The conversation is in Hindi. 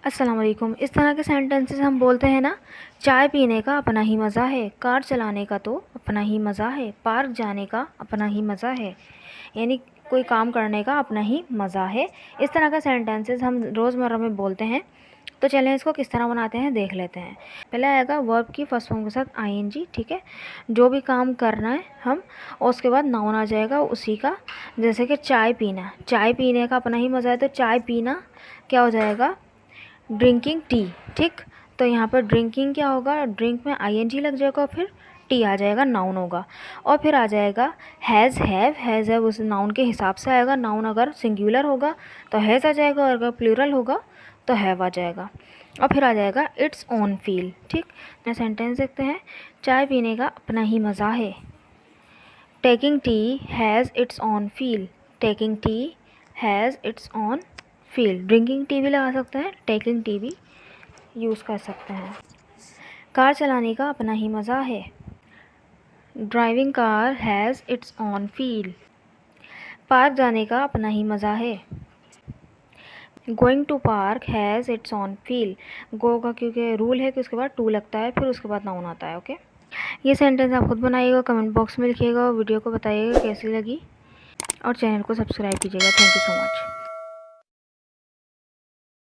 अस्सलाम वालेकुम। इस तरह के सेंटेंसेस हम बोलते हैं ना, चाय पीने का अपना ही मज़ा है, कार चलाने का तो अपना ही मज़ा है, पार्क जाने का अपना ही मज़ा है। यानी कोई काम करने का अपना ही मज़ा है। इस तरह का सेंटेंसेस हम रोज़मर्रा में बोलते हैं। तो चलें इसको किस तरह बनाते हैं देख लेते हैं। पहले आएगा वर्ब की फर्स्ट फॉर्म के साथ आईएनजी, ठीक है। जो भी काम करना है हम, और उसके बाद नाउन आ जाएगा उसी का। जैसे कि चाय पीना, चाय पीने का अपना ही मज़ा है, तो चाय पीना क्या हो जाएगा, ड्रिंकिंग टी, ठीक। तो यहाँ पर ड्रिंकिंग क्या होगा, ड्रिंक में आईएनजी लग जाएगा और फिर टी आ जाएगा, नाउन होगा। और फिर आ जाएगा हैज़ हैव, हैज़ हैव उस नाउन के हिसाब से आएगा। नाउन अगर सिंगुलर होगा तो हैज़ आ जाएगा, और अगर प्लूरल होगा तो हैव आ जाएगा। और फिर आ जाएगा इट्स ऑन फील, ठीक। मैं सेंटेंस देखते हैं। चाय पीने का अपना ही मज़ा है, taking tea has its own feel, taking tea has its own feel. Drinking tea भी लगा सकते हैं, टेकिंग टी भी यूज़ कर सकते हैं। कार चलाने का अपना ही मज़ा है, driving car has its own feel. Park जाने का अपना ही मज़ा है, going to park has its own feel. गो का क्योंकि रूल है कि उसके बाद टू लगता है, फिर उसके बाद नाउन आता है, ओके। ये सेंटेंस आप खुद बनाइएगा, कमेंट बॉक्स में लिखिएगा और वीडियो को बताइएगा कैसी लगी, और चैनल को सब्सक्राइब कीजिएगा। Thank you so much.